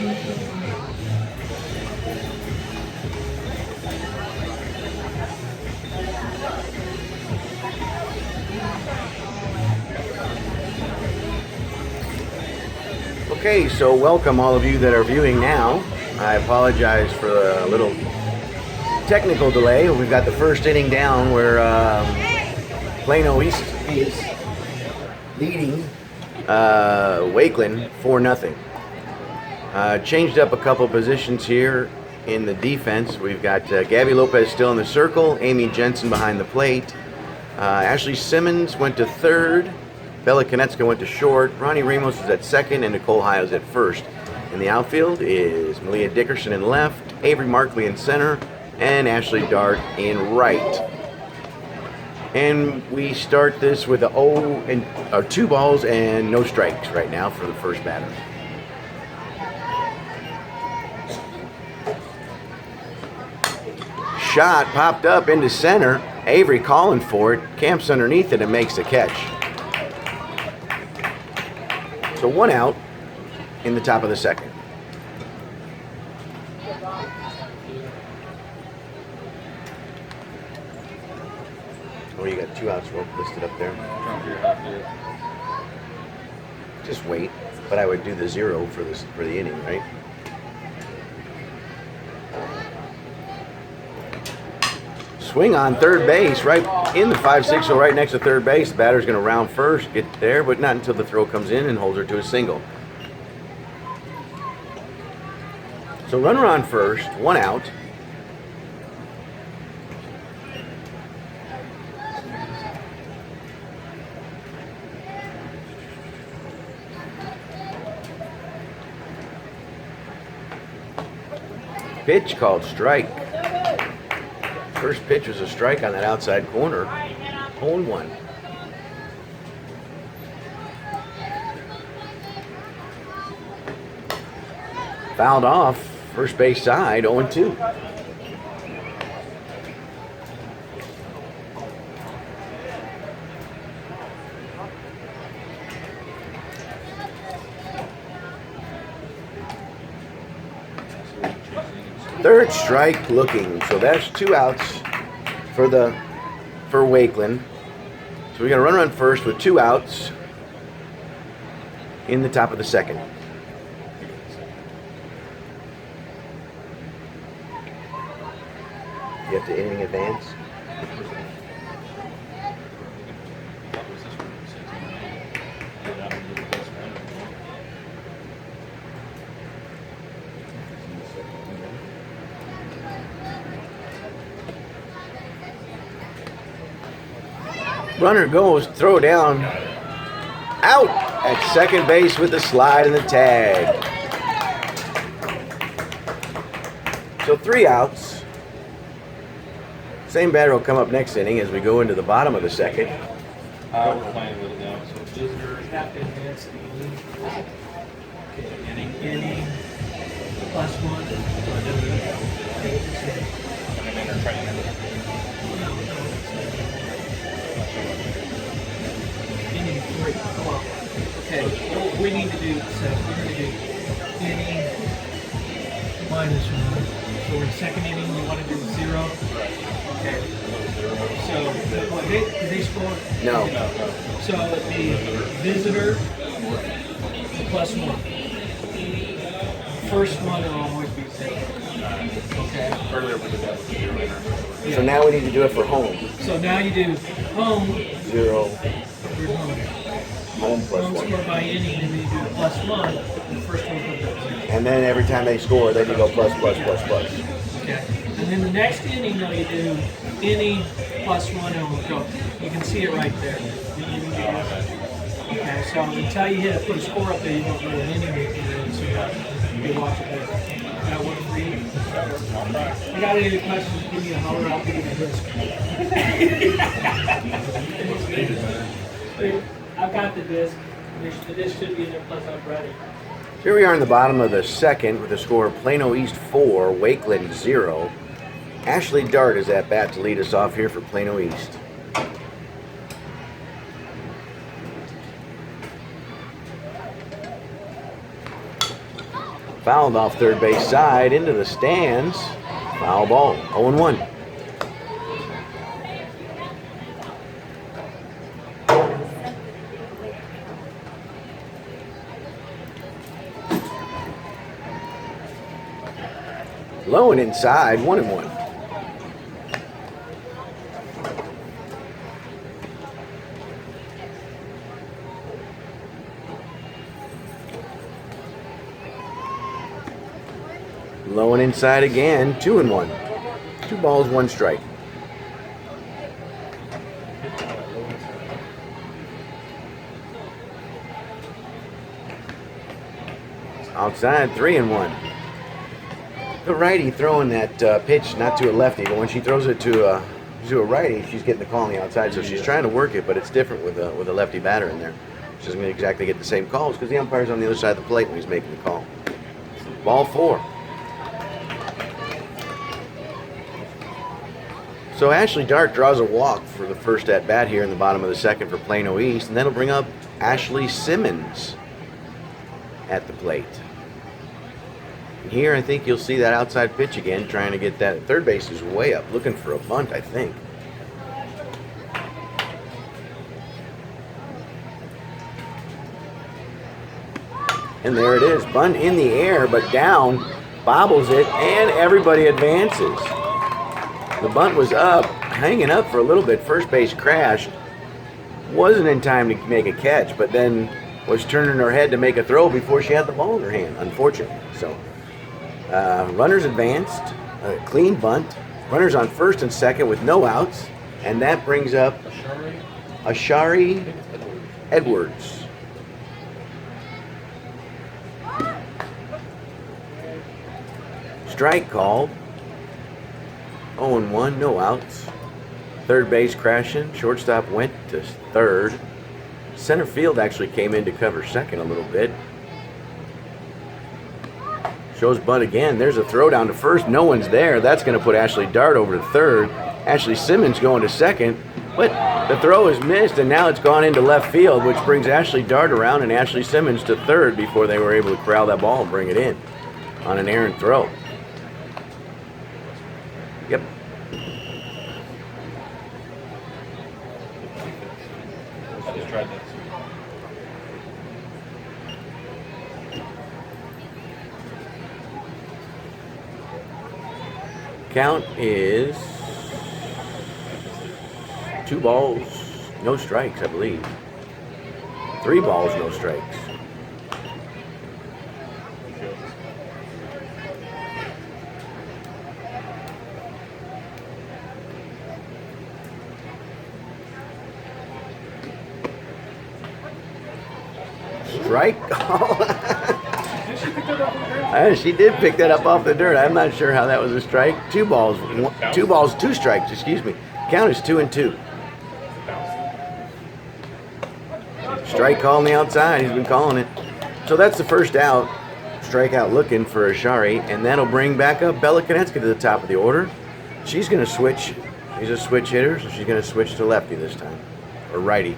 Okay, so welcome all of you that are viewing now. I apologize for a little technical delay. We've got the first inning down where Plano East is leading Wakeland 4-0. Changed up a couple positions here in the defense. We've got Gabby Lopez still in the circle, Amy Jensen behind the plate. Ashley Simmons went to third. Bella Konecka went to short. Ronnie Ramos is at second, and Nicole Hiles at first. In the outfield is Malia Dickerson in left, Avery Markley in center, and Ashley Dart in right. And we start this with 2 balls and no strikes right now for the first batter. Shot popped up into center. Avery calling for it, camps underneath it and makes the catch. So 1 out in the top of the second. Oh, you got 2 outs listed up there. Just wait, but I would do the 0 for the inning, right? Swing on third base, right in the 5-6, so right next to third base. The batter's going to round first, get there, but not until the throw comes in and holds her to a single. So runner on first, 1 out. Pitch called strike. First pitch was a strike on that outside corner. 0-1. Fouled off, first base side, 0-2. Third strike looking, so that's 2 outs for Wakeland. So we got a runner on first with 2 outs in the top of the second. You have to inning advance. Runner goes, throw down, out at second base with the slide and the tag. So 3 outs. Same batter will come up next inning as we go into the bottom of the second. We're playing a little down, so visitors have to advance the lead. Okay, inning, +1. Inning 3. Come on. Okay, what we need to do, so we're going to do inning -1. So in second inning, you want to do 0. Okay. So, did they score? No. So the visitor +1. First one will always be 0. Okay. So now we need to do it for home. So now you do home. 0. Where's home? Home Home +1. score by inning, and then you do +1. The first one comes up 0. And then every time they score, then you go plus. Okay. And then the next inning, though, you do inning +1 and we'll go. You can see it right there. Okay, so until you hit put a score up there, you don't really inning. So you watch it there. That work for you? If you got any questions, give me a holler. I'll give you the disc. I've got the disc. The disc should be in there, plus I'm ready. Here we are in the bottom of the second with the score of Plano East 4, Wakeland 0. Ashley Dart is at bat to lead us off here for Plano East. Fouled off third base side into the stands. Foul ball. 0-1. Low and inside. 1-1. Low and inside again, 2-1. 2 balls, 1 strike. Outside, 3-1. The righty throwing that pitch, not to a lefty, but when she throws it to a righty, she's getting the call on the outside, so she's trying to work it, but it's different with a lefty batter in there. She doesn't exactly get the same calls because the umpire's on the other side of the plate when he's making the call. Ball 4. So Ashley Dart draws a walk for the first at bat here in the bottom of the second for Plano East, and that'll bring up Ashley Simmons at the plate. And here I think you'll see that outside pitch again, trying to get that. Third base is way up, looking for a bunt, I think. And there it is, bunt in the air, but down, bobbles it, and everybody advances. The bunt was up, hanging up for a little bit. First base crashed. Wasn't in time to make a catch, but then was turning her head to make a throw before she had the ball in her hand, unfortunately. So, runners advanced, clean bunt. Runners on first and second with no outs, and that brings up Ashari Edwards. Strike called. 0-1, no outs. Third base crashing. Shortstop went to third. Center field actually came in to cover second a little bit. Shows bunt again. There's a throw down to first. No one's there. That's going to put Ashley Dart over to third. Ashley Simmons going to second. But the throw is missed, and now it's gone into left field, which brings Ashley Dart around and Ashley Simmons to third before they were able to corral that ball and bring it in on an errant throw. Yep. I just tried that. Count is 2 balls, no strikes, I believe. 3 balls, no strikes. Strike call. She did pick that up off the dirt. I'm not sure how that was a strike. 2 balls, 2 strikes, excuse me. Count is 2-2. Strike call on the outside. He's been calling it. So that's the first out. Strikeout looking for Ashari, and that'll bring back up Bella Konecka to the top of the order. She's going to switch. He's a switch hitter, so she's going to switch to lefty this time, or righty.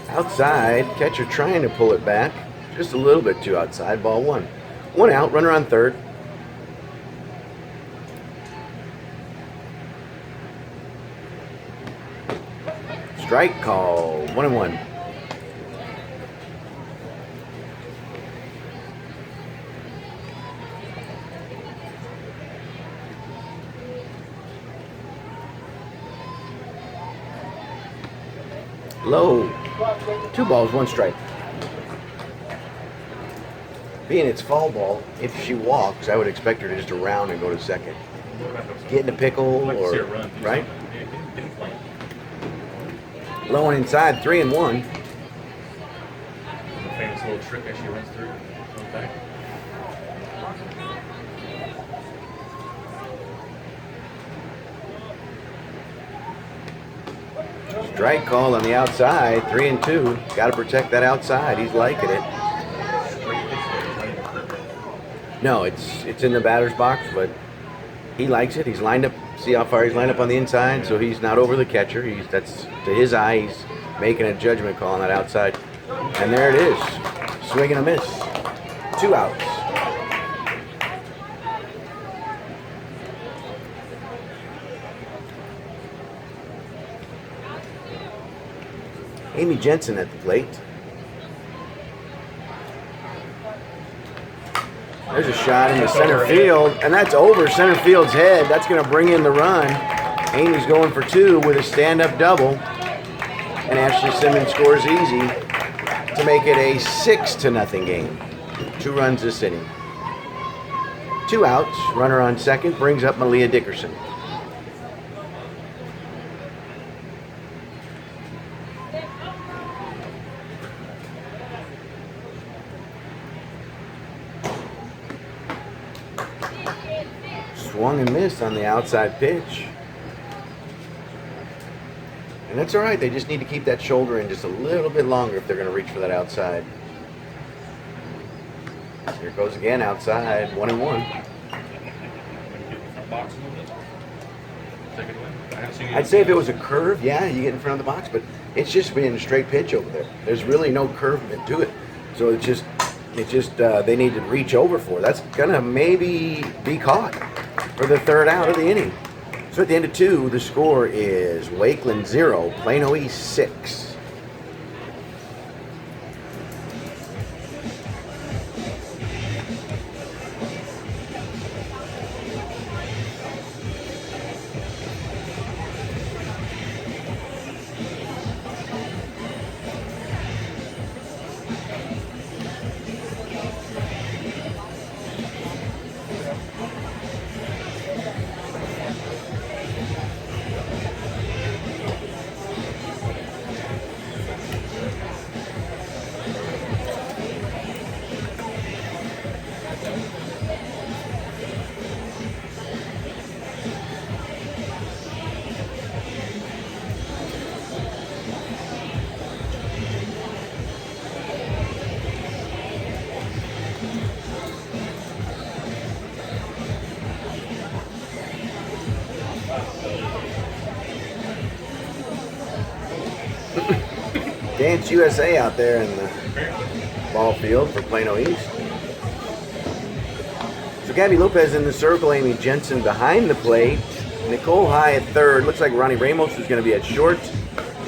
Outside, catcher trying to pull it back. Just a little bit too outside. Ball 1. 1 out, runner on third. Strike call. 1-1. Low. 2 balls, 1 strike. Being it's fall ball, if she walks, I would expect her to just round and go to second. Get in a pickle, I'd like to see or her run, do right? something. Didn't play. Low and inside, 3-1. The famous little trick as she runs through. Goes back. Strike call on the outside, 3-2. Got to protect that outside. He's liking it. No, it's in the batter's box, but he likes it. He's lined up See how far he's lined up on the inside, so he's not over the catcher. That's to his eye, he's making a judgment call on that outside. And there it is. Swing and a miss. 2 outs. Amy Jensen at the plate. There's a shot into center field, and that's over center field's head. That's going to bring in the run. Amy's going for 2 with a stand-up double, and Ashley Simmons scores easy to make it a 6-0 game. 2 runs this inning. 2 outs. Runner on second brings up Malia Dickerson. Swung and missed on the outside pitch. And that's all right. They just need to keep that shoulder in just a little bit longer if they're going to reach for that outside. Here it goes again outside, 1-1. I'd say if it was a curve, yeah, you get in front of the box, but it's just being a straight pitch over there. There's really no curvement to it. So it's just they need to reach over for it. That's going to maybe be caught for the 3rd out of the inning. So at the end of 2, the score is Wakeland 0, Plano East 6. Dance USA out there in the ball field for Plano East. So Gabby Lopez in the circle, Amy Jensen behind the plate, Nicole High at 3rd. Looks like Ronnie Ramos is going to be at short,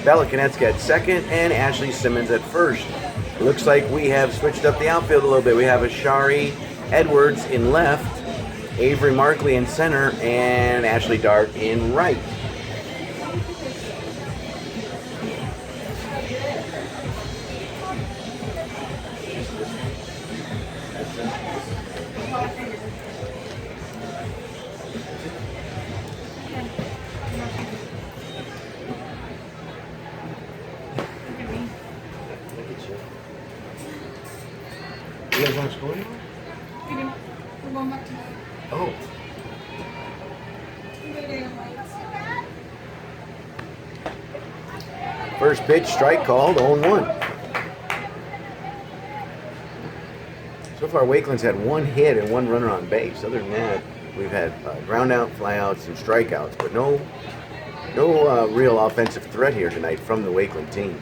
Bella Konecka at 2nd, and Ashley Simmons at 1st. Looks like we have switched up the outfield a little bit. We have Ashari Edwards in left, Avery Markley in center, and Ashley Dart in right. You guys want to score anymore? We're going back to Oh. First pitch, strike called, 0-1. So far, Wakeland's had 1 hit and 1 runner on base. Other than that, we've had ground out, fly outs, and strikeouts, but no real offensive threat here tonight from the Wakeland team.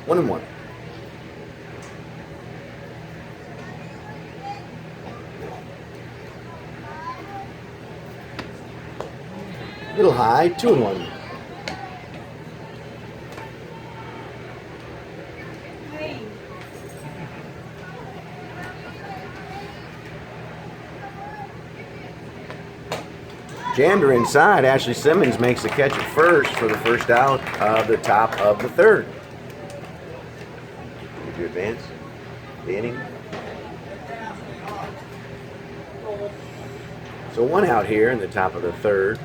1-1. Little high, 2-1. Jammed her inside. Ashley Simmons makes the catch at first for the first out of the top of the 3rd. Did you advance the inning? So 1 out here in the top of the 3rd.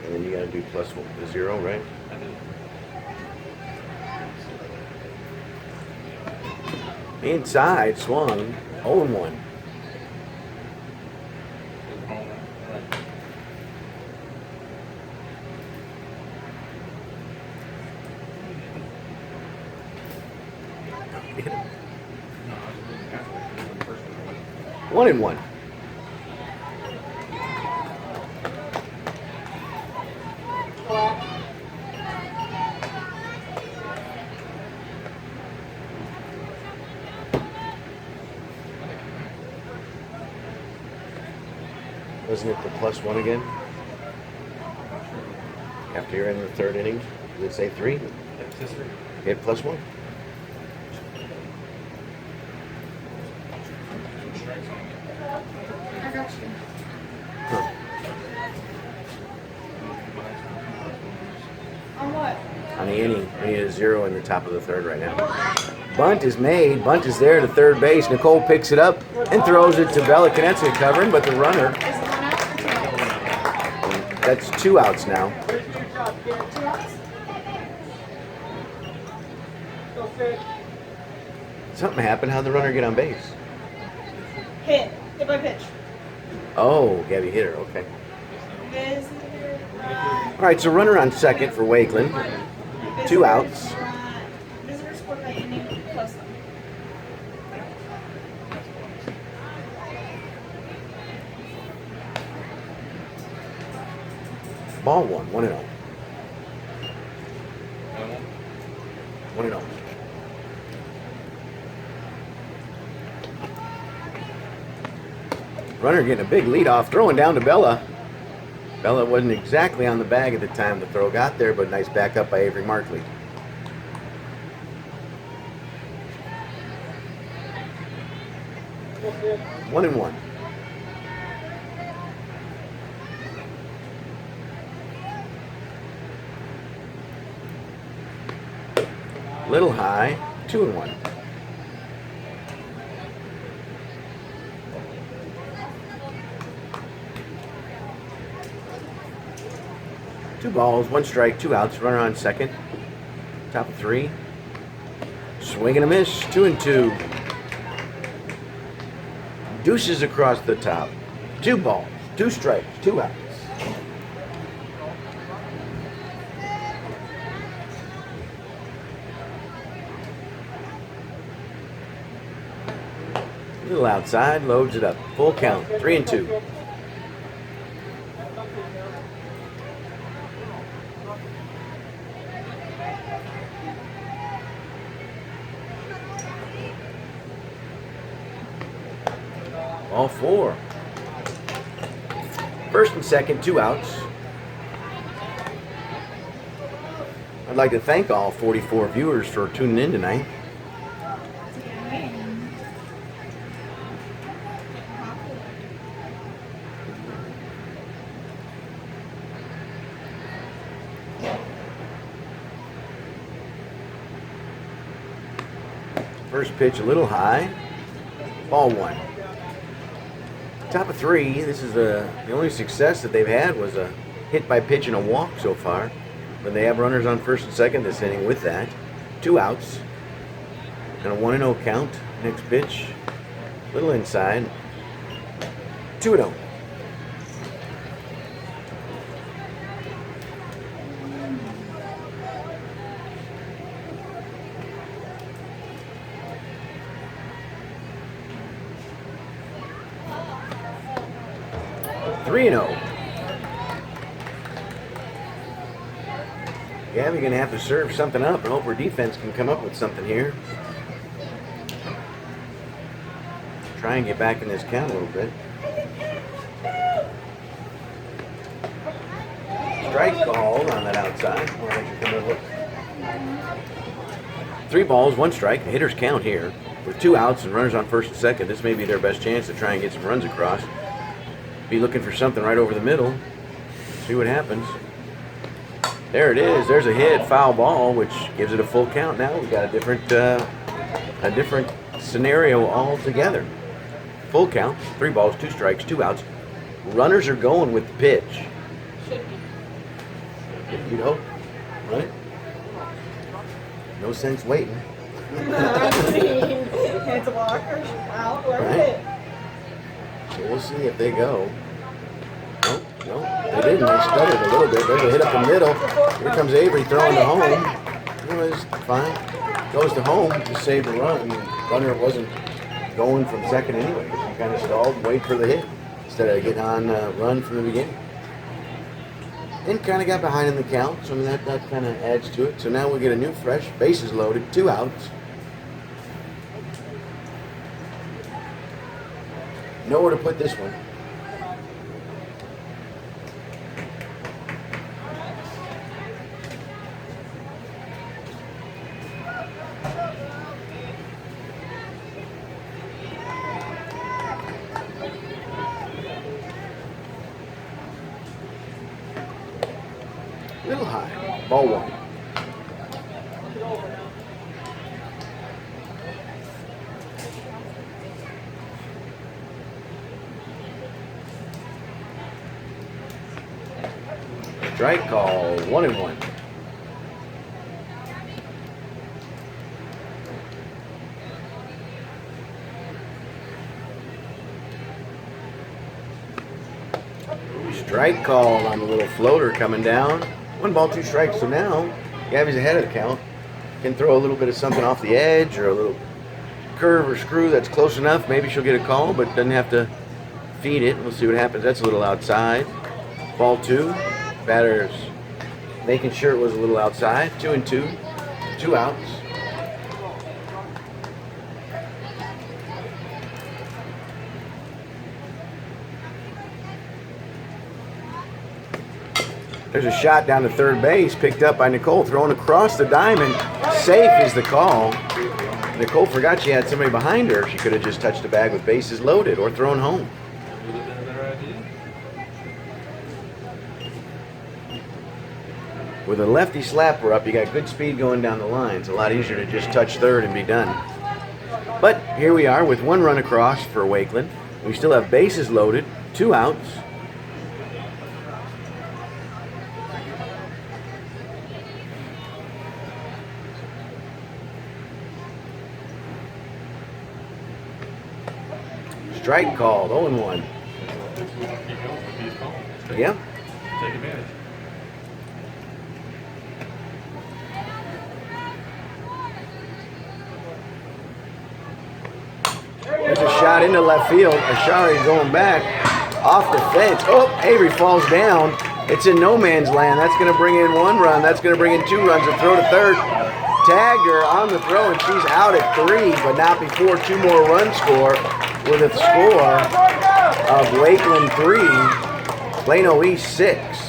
And then you got to do +0, right? Inside, swung, 0-1. 1-1. Wasn't it the +1 again? After you're in the third inning, did it say 3? That's history. Hit +1. I got you. Huh. On what? On the inning, we need a 0 in the top of the third right now. Bunt is made. Bunt is there to third base. Nicole picks it up and throws it to Bella Knetska covering, but the runner, Is it 1 out or 2 outs? that's 2 outs now. 2 outs? Something happened. How'd the runner get on base? Hit. Hit by pitch. Oh, Gabby hit her. Okay. Visitor. All right, so runner on second for Wakeland. 2 outs. Visitor scored by inning plus. Ball 1-0. 1-0. Runner getting a big lead off, throwing down to Bella. Bella wasn't exactly on the bag at the time the throw got there, but nice backup by Avery Markley. One and one. Little high, 2-1. Two balls, 1 strike, 2 outs. Runner on second. Top of 3. Swing and a miss. 2-2. Deuces across the top. 2 balls, 2 strikes, 2 outs. Little outside, loads it up. Full count, 3-2. All 4. First and second, 2 outs. I'd like to thank all 44 viewers for tuning in tonight. First pitch a little high. Ball 1. Top of 3. This is the only success that they've had was a hit by pitch and a walk so far. But they have runners on first and second this inning with that. 2 outs. And a 1-0 count. Next pitch. Little inside. 2-0. Gabby gonna have to serve something up and hope her defense can come up with something here. Try and get back in this count a little bit. Strike called on that outside. I'll let you come over. 3 balls, 1 strike. The hitters count here. With 2 outs and runners on first and second, this may be their best chance to try and get some runs across. Be looking for something right over the middle. See what happens. There it is. There's a hit, foul ball, which gives it a full count. Now we've got a different scenario altogether. Full count, 3 balls, 2 strikes, 2 outs. Runners are going with the pitch. You'd hope, right? No sense waiting. It's a walker, out, or Right. hit. So we'll see if they go. No, they didn't. They stuttered a little bit. There's a hit up the middle. Here comes Avery throwing to home. It was fine. Goes to home to save the run. The runner wasn't going from second anyway. You kind of stalled and wait for the hit instead of getting on run from the beginning. And kind of got behind in the count, so I mean that kind of adds to it. So now we get a new fresh, bases loaded, 2 outs. Nowhere to put this one. Little high. Ball 1. Strike call, 1-1. Strike call on the little floater coming down. 1 ball, 2 strikes. So now Gabby's ahead of the count. Can throw a little bit of something off the edge or a little curve or screw that's close enough. Maybe she'll get a call, but doesn't have to feed it. We'll see what happens. That's a little outside. Ball 2. Batter's making sure it was a little outside. 2-2. 2 outs. There's a shot down to third base, picked up by Nicole, throwing across the diamond. Safe is the call. Nicole forgot she had somebody behind her. She could have just touched the bag with bases loaded or thrown home. Would have been a better idea. With a lefty slapper up, you got good speed going down the line. It's a lot easier to just touch third and be done. But here we are with 1 run across for Wakeland. We still have bases loaded, 2 outs. Strike called, 0-1. Keep going. Keep going. Yeah. Take advantage. There's a shot into left field. Ashari going back off the fence. Oh, Avery falls down. It's in no man's land. That's going to bring in 1 run. That's going to bring in 2 runs. A throw to third. Tagged her on the throw, and she's out at 3, but not before 2 more runs score with a score of Wakeland 3, Plano East 6.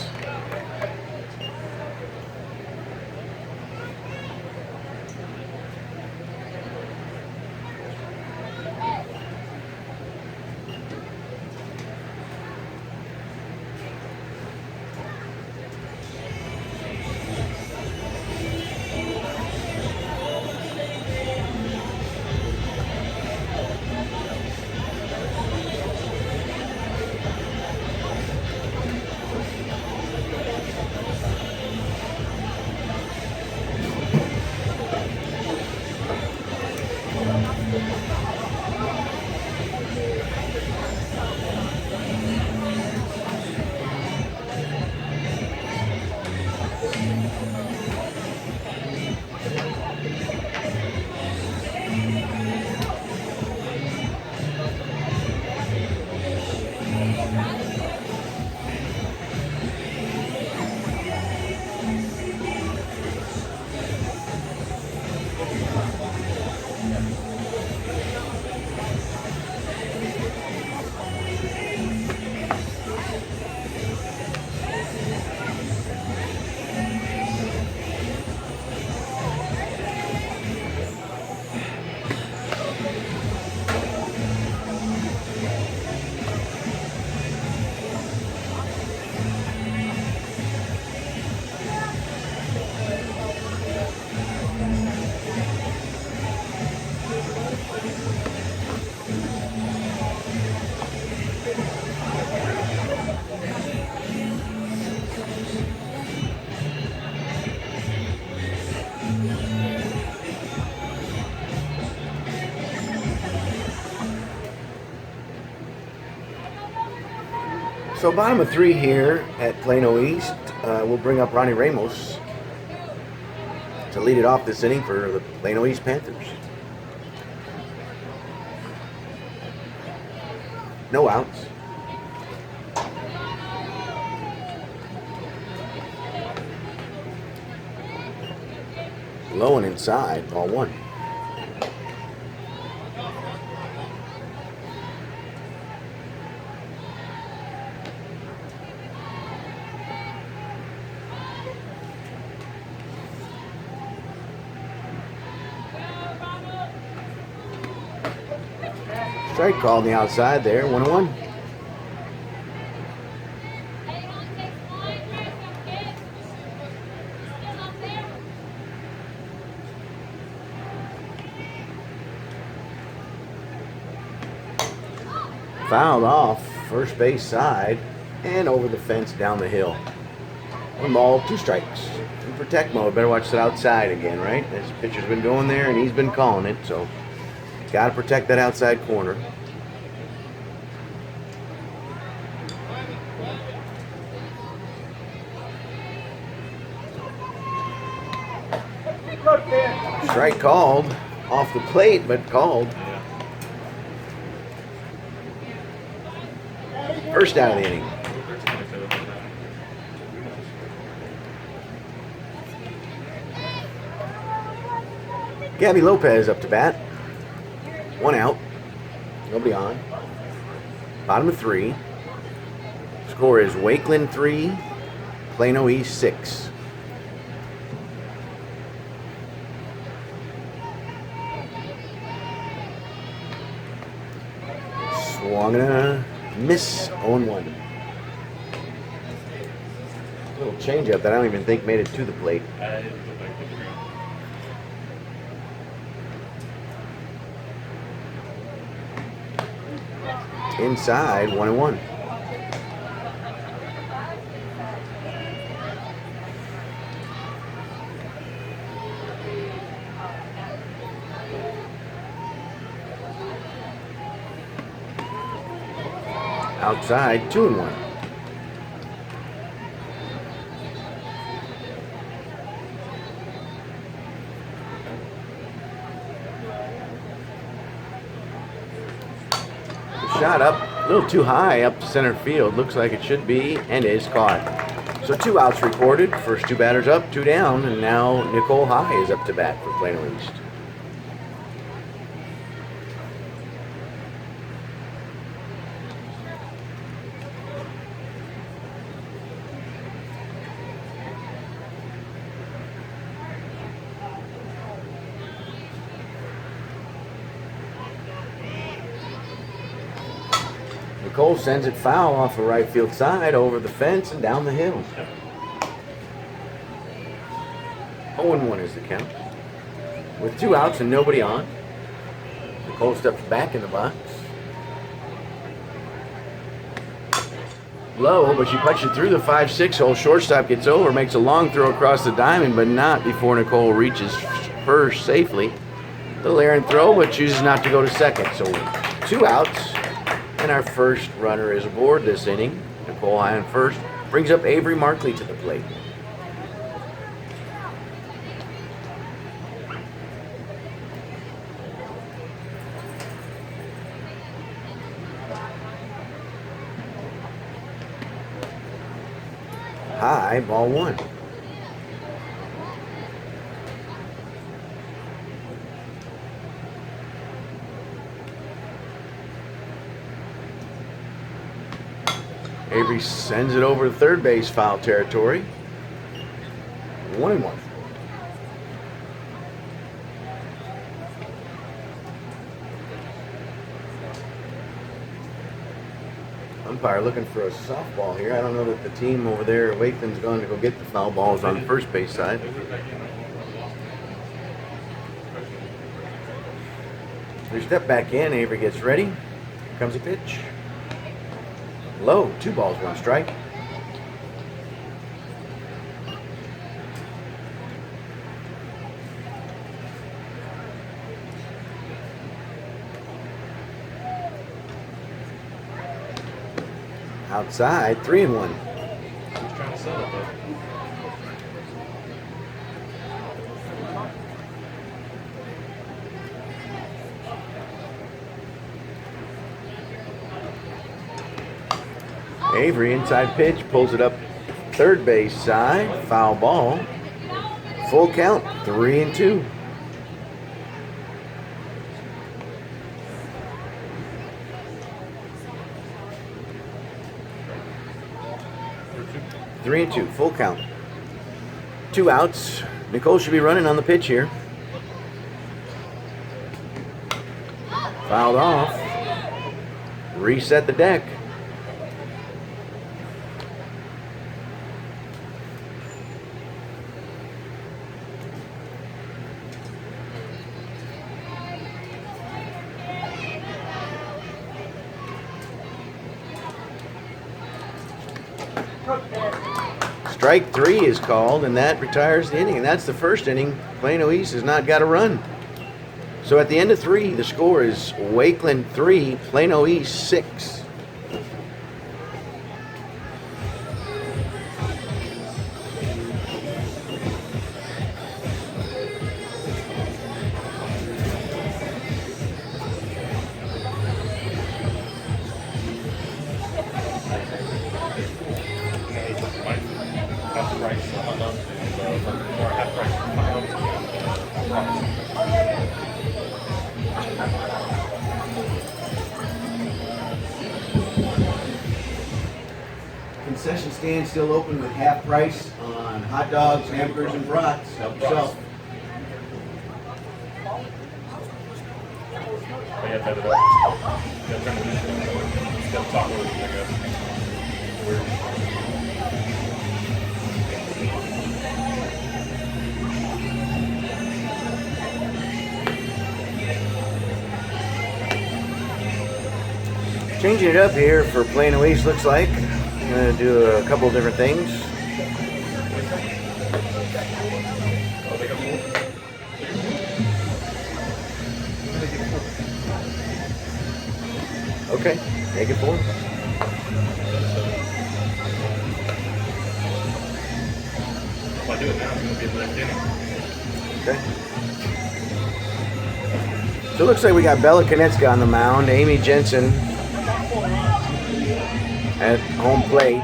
So bottom of 3 here at Plano East. We'll bring up Ronnie Ramos to lead it off this inning for the Plano East Panthers. No outs. Low and inside, ball 1. Strike call on the outside there, 1-1. Fouled off first base side and over the fence down the hill. 1 ball, 2 strikes. In protect mode, better watch that outside again, right? This pitcher's been going there and he's been calling it, so got to protect that outside corner. Strike called off the plate, but called. First out of the inning. Gabby Lopez up to bat. 1 out. Nobody on. Bottom of 3. Score is Wakeland 3, Plano East 6. Swung and a miss, 0-1. Little changeup that I don't even think made it to the plate. Inside, 1-1. Outside, 2-1. Shot up, a little too high up to center field. Looks like it should be, and is caught. So 2 outs recorded. First 2 batters up, 2 down, and now Nicole High is up to bat for Plano East. Nicole sends it foul off the right field side, over the fence and down the hill. 0-1 is the count. With 2 outs and nobody on, Nicole steps back in the box. Low, but she punched it through the 5-6 hole. Shortstop gets over, makes a long throw across the diamond, but not before Nicole reaches first safely. Little errant throw, but chooses not to go to second. So 2 outs. And our first runner is aboard this inning. Nicole High on first. Brings up Avery Markley to the plate. High, ball 1. Avery sends it over to third base, foul territory. 1-1. Umpire looking for a softball here. I don't know that the team over there at Wakeland's going to go get the foul balls on the first base side. They step back in. Avery gets ready. Here comes a pitch. Low, 2 balls, 1 strike. Outside, 3-1. He's trying to set it though. Avery inside pitch, pulls it up third base side, foul ball. Full count, 3-2. Three and two, full count. 2 outs. Nicole should be running on the pitch here. Fouled off. Reset the deck. Strike 3 is called, and that retires the inning. And that's the first inning. Plano East has not got a run. So at the end of 3, the score is Wakeland 3, Plano East 6. Half price hot dogs or half price hot dogs. Concession stand still open with half price on hot dogs, hamburgers, and brats. Help yourself. But you have to have it up. You have to turn the dish on. You have to talk over it, I guess. Weird. Changing it up here for Plano East, looks like. I'm going to do a couple of different things. Okay, make it 4. If I do it now, it's going to be the next inning. Okay. So it looks like we got Bella Konecka on the mound, Amy Jensen at home plate,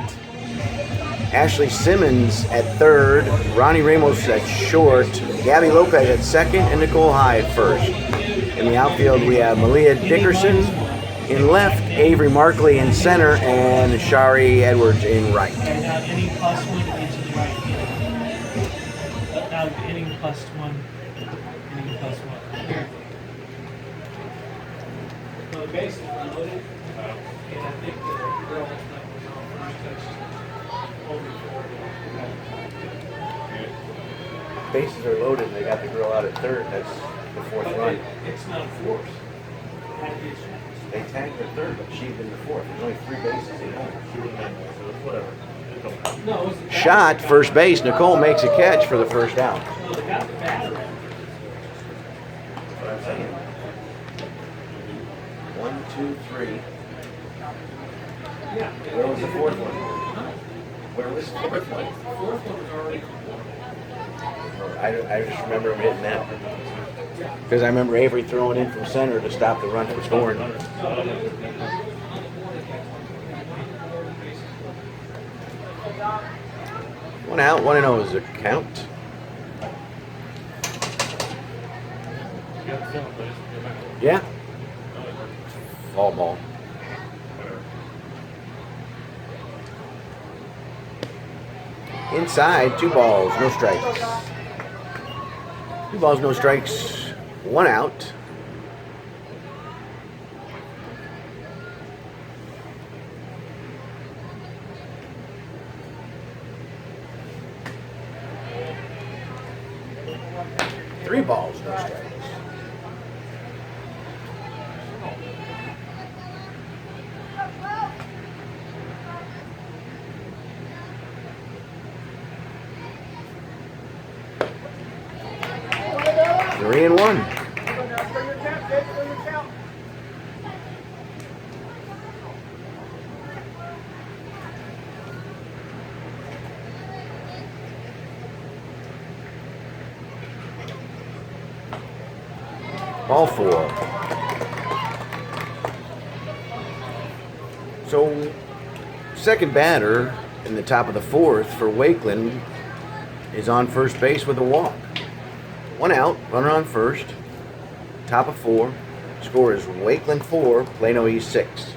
Ashley Simmons at third, Ronnie Ramos at short, Gabby Lopez at second, and Nicole High at first. In the outfield, we have Malia Dickerson in left, Avery Markley in center, and Shari Edwards in right. And now inning plus 1 to each of the right field. Now inning plus 1. Inning plus 1. Here. So the bases are loaded. And I think the girl was on first touch over 4. Bases are loaded, they got the girl out at third, that's the fourth run. It's not a force. They tagged her third, but she'd been the fourth. There's only 3 bases in home. She would have been there, so it's whatever. No, it was the Shot, first base, Nicole makes a catch for the first out. No, they got the batter. What I'm saying. 1, 2, 3. Yeah. Where was the fourth one? Where was the fourth one? The fourth one was already. I just remember him hitting that. Because I remember Avery throwing in from center to stop the run that was scoring. 1 out, 1-0 is the count. You have to film, please. Go back. Yeah. Fall ball. Inside, 2 balls, no strikes. 2 balls, no strikes, 1 out. Three balls, no strikes. Three and 1. Ball 4. So Second batter in the top of the fourth for Wakeland is on first base with a walk. 1 out, runner on first, top of 4. Score is Wakeland 4, Plano East 6.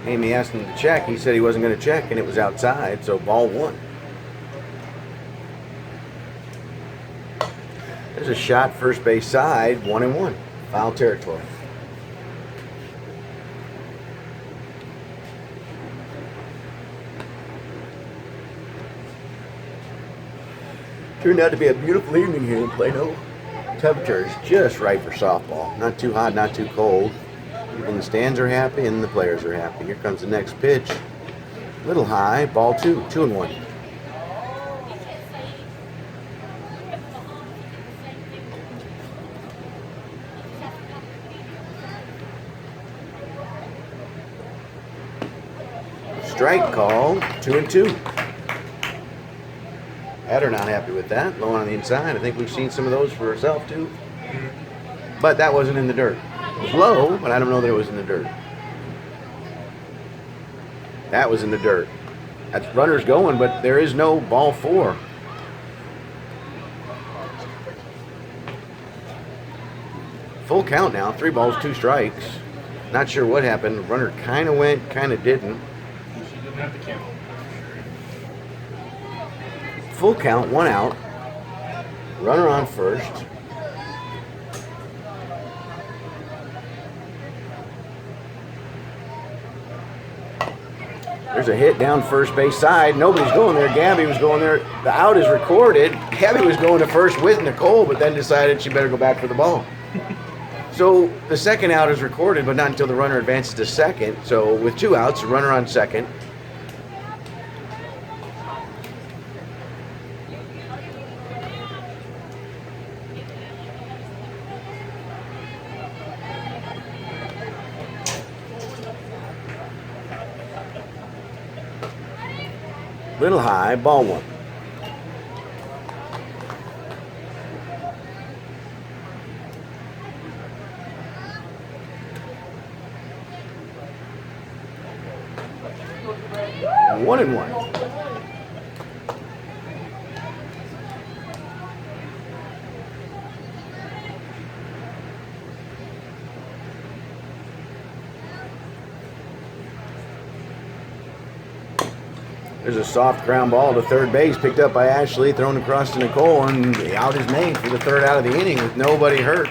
Amy asked him to check. He said he wasn't going to check, and it was outside, so ball 1. There's a shot first base side, 1-1, foul territory. Turned out to be a beautiful evening here in Plano. Temperature is just right for softball. Not too hot, not too cold. People in the stands are happy and the players are happy. Here comes the next pitch. Little high, ball 2, 2-1. Strike call, 2-2. Adder not happy with that. Low on the inside. I think we've seen some of those for herself too. But that wasn't in the dirt. It was low, but I don't know that it was in the dirt. That was in the dirt. That's runners going, but there is no ball 4. Full count now. 3 balls, 2 strikes. Not sure what happened. Runner kind of went, kind of didn't. She didn't have to count. Full count, 1 out. Runner on first. There's a hit down first base side. Nobody's going there. Gabby was going there. The out is recorded. Gabby was going to first with Nicole, but then decided she better go back for the ball. So the second out is recorded, but not until the runner advances to second. So with 2 outs, a runner on second. Little high, ball 1. One and 1. There's a soft ground ball to third base, picked up by Ashley, thrown across to Nicole, and the out is made for the 3rd out of the inning with nobody hurt.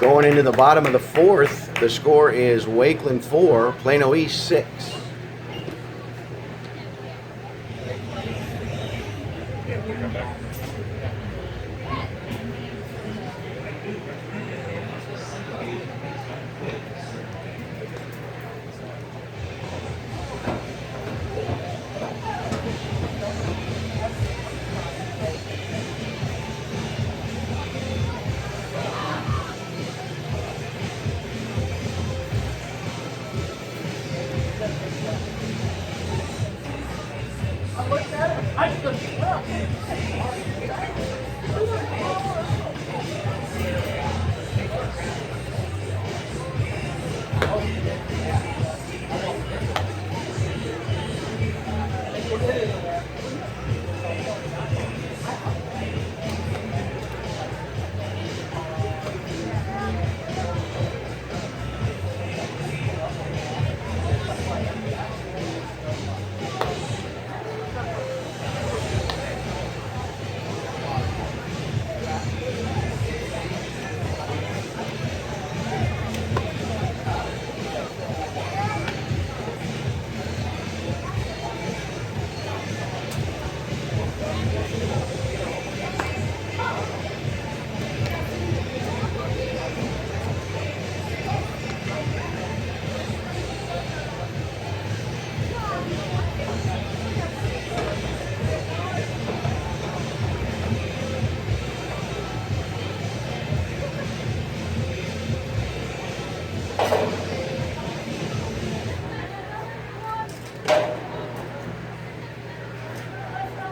Going into the bottom of the 4th, the score is Wakeland 4, Plano East 6.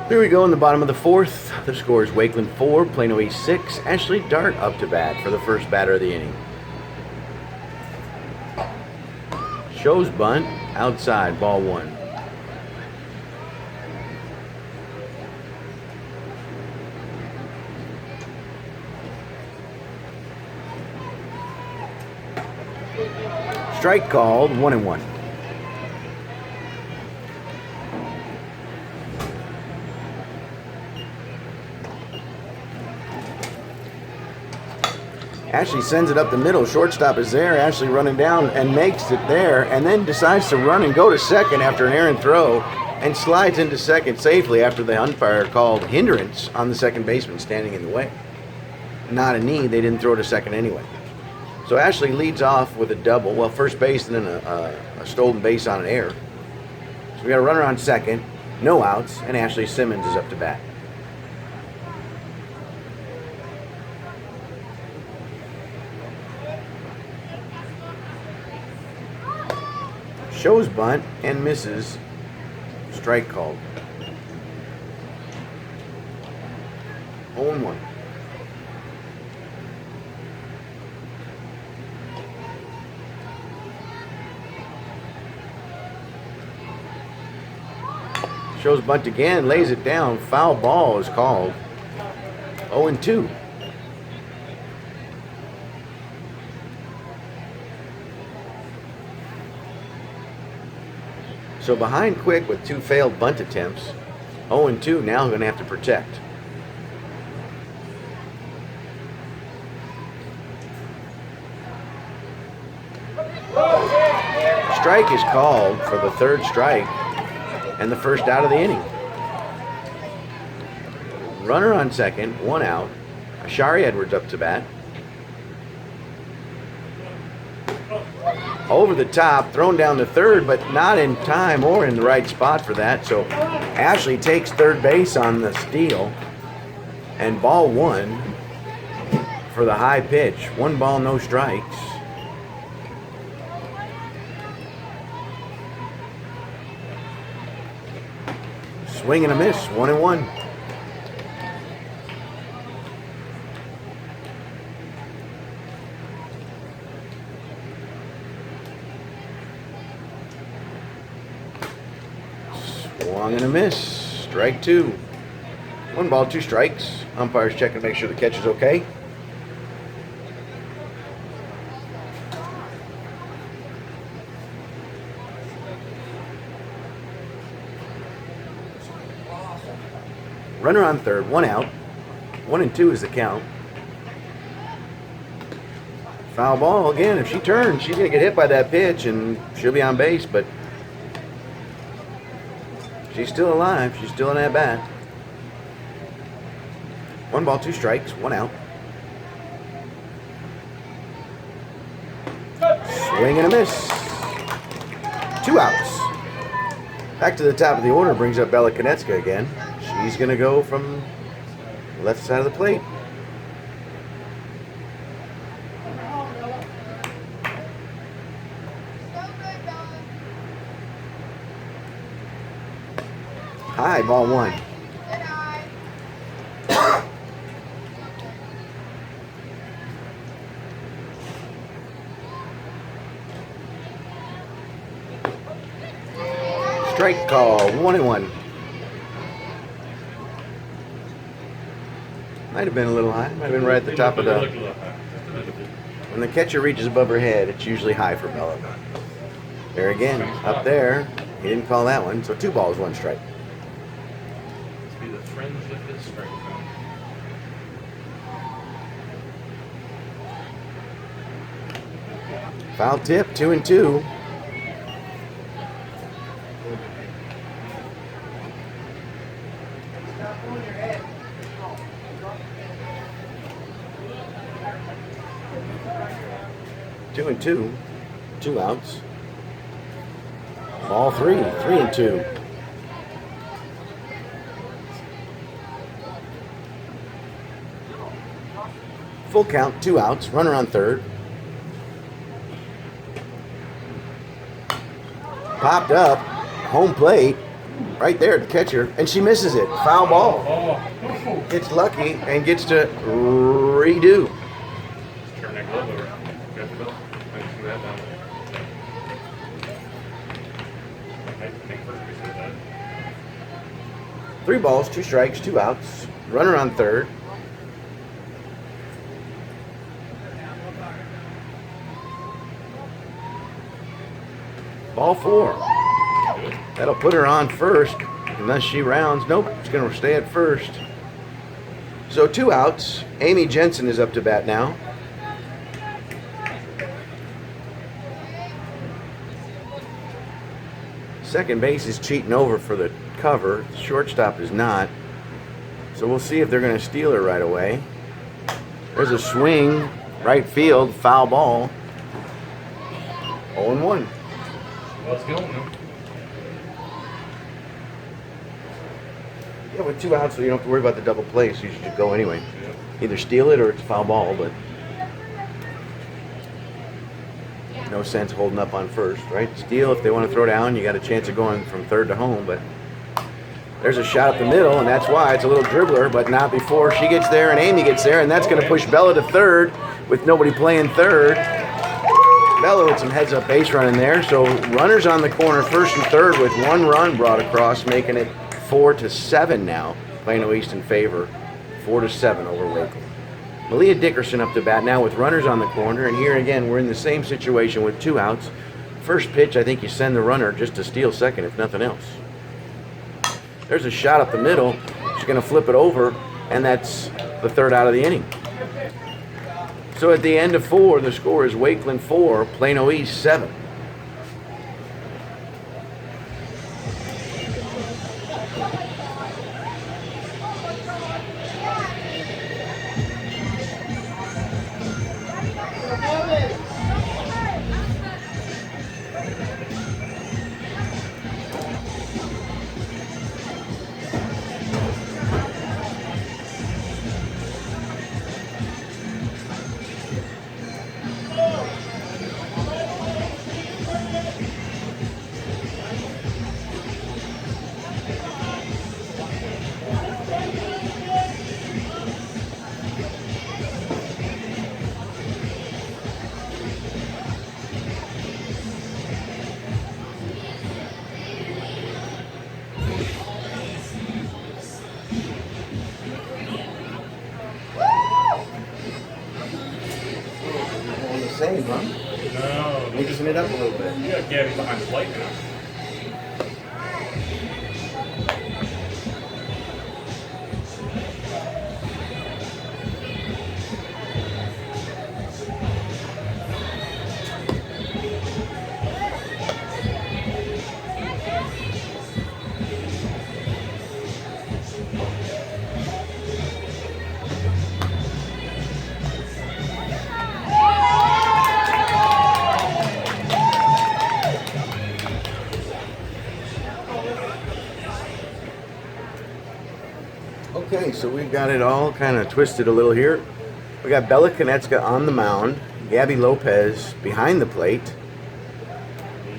Here we go in the bottom of the fourth. The score is Wakeland 4, Plano East 6. Ashley Dart up to bat for the first batter of the inning. Shows bunt, outside, ball 1. Strike called, 1-1. Ashley sends it up the middle. Shortstop is there. Ashley running down and makes it there, and then decides to run and go to second after an errant throw, and slides into second safely after the umpire called hindrance on the second baseman standing in the way. Not a need. They didn't throw to second anyway. So Ashley leads off with a double. Well, first base and then a stolen base on an error. So we got a runner on second, no outs, and Ashley Simmons is up to bat. Shows bunt and misses. Strike called. 0-1. Shows bunt again, lays it down. Foul ball is called. 0-2. So behind quick with 2 failed bunt attempts. 0-2, now going to have to protect. Strike is called for the third strike and the first out of the inning. Runner on second, 1 out. Ashari Edwards up to bat. Over the top, thrown down to third, but not in time or in the right spot for that. So Ashley takes third base on the steal, and ball 1 for the high pitch. 1 ball, no strikes. Swing and a miss, 1-1. Swung and a miss, strike 2. 1 ball, 2 strikes. Umpire's checking to make sure the catch is okay. Runner on third, 1 out. 1-2 is the count. Foul ball again. If she turns, she's going to get hit by that pitch and she'll be on base, but she's still alive. She's still in that bat. 1 ball, 2 strikes, 1 out. Swing and a miss. 2 outs. Back to the top of the order brings up Bella Konecka again. She's going to go from the left side of the plate. High, ball 1. Strike call, 1-1. Might have been a little high. Might have been right at the top of the... When the catcher reaches above her head, it's usually high for Bella. There again, up there. He didn't call that one, so 2 balls, 1 strike. Must be the fringe of his strike zone. Foul tip, 2-2. Two and 2, 2 outs. Ball 3, 3-2. Full count, 2 outs. Runner on third. Popped up, home plate. right there to catch her, and she misses it. Foul ball. Oh, Gets lucky and gets to redo. turn that glove over. Good Phil. Thanks for that down. I think first we said that. 3 balls, 2 strikes, 2 outs. Runner on third. Ball 4. That'll put her on first unless she rounds. Nope, it's going to stay at first. So 2 outs. Amy Jensen is up to bat now. Second base is cheating over for the cover. Shortstop is not. So we'll see if they're going to steal her right away. There's a swing. Right field. Foul ball. 0-1. Let's go now. Yeah, with 2 outs, so you don't have to worry about the double play, so you should just go anyway. Yeah. Either steal it or it's a foul ball, but no sense holding up on first, right? Steal, if they want to throw down, you got a chance of going from third to home, but there's a shot up the middle, and that's why it's a little dribbler, but not before she gets there and Amy gets there, and that's going to push Bella to third with nobody playing third. Bella with some heads-up base running there, so runners on the corner, first and third, with 1 run brought across, making it 4-7 now. Plano East in favor, 4-7 over Wakeland. Malia Dickerson up to bat now with runners on the corner, and here again we're in the same situation with 2 outs. First pitch, I think you send the runner just to steal second, if nothing else. There's a shot up the middle. She's going to flip it over, and that's the 3rd out of the inning. So at the end of 4, the score is Wakeland 4, Plano East 7. Same, huh? No, Mixing it up a little bit. you got Gabby behind the plate now. Okay, so we've got it all kind of twisted a little here. We got Bella Konecka on the mound, Gabby Lopez behind the plate,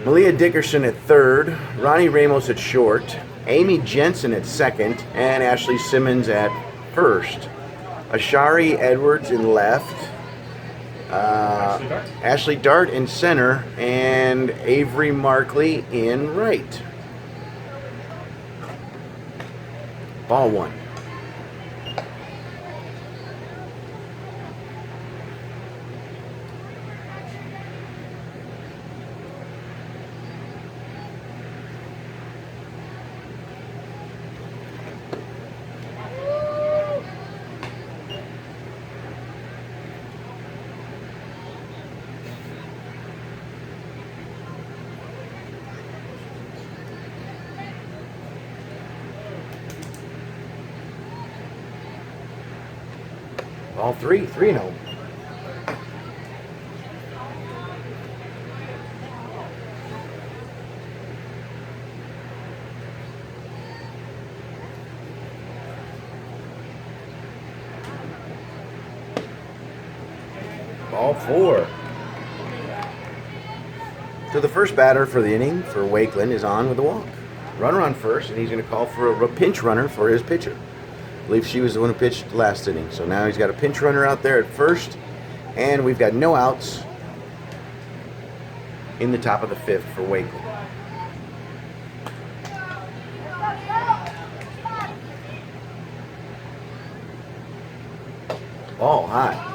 Malia Dickerson at third, Ronnie Ramos at short, Amy Jensen at second, and Ashley Simmons at first. Ashari Edwards in left, Ashley Dart in center, and Avery Markley in right. Ball 1. All 3-0. Ball 4. So the first batter for the inning for Wakeland is on with a walk. runner on first, and he's going to call for a pinch runner for his pitcher. I believe she was the one who pitched last inning. So now he's got a pinch runner out there at first, and we've got no outs in the top of the 5th for Wakeland. Ball high.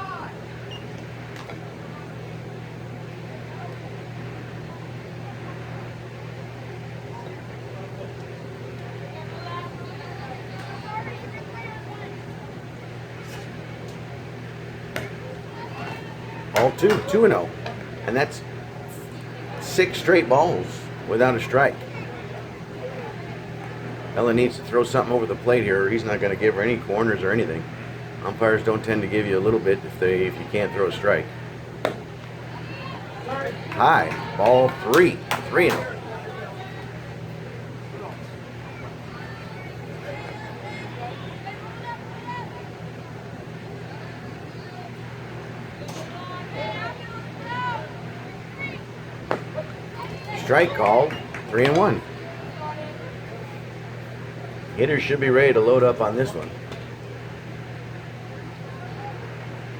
Ball 2-0. And that's 6 straight balls without a strike. Ella needs to throw something over the plate here, or he's not going to give her any corners or anything. Umpires don't tend to give you a little bit if you can't throw a strike. High, ball 3-0. Strike called, 3-1. Hitters should be ready to load up on this one.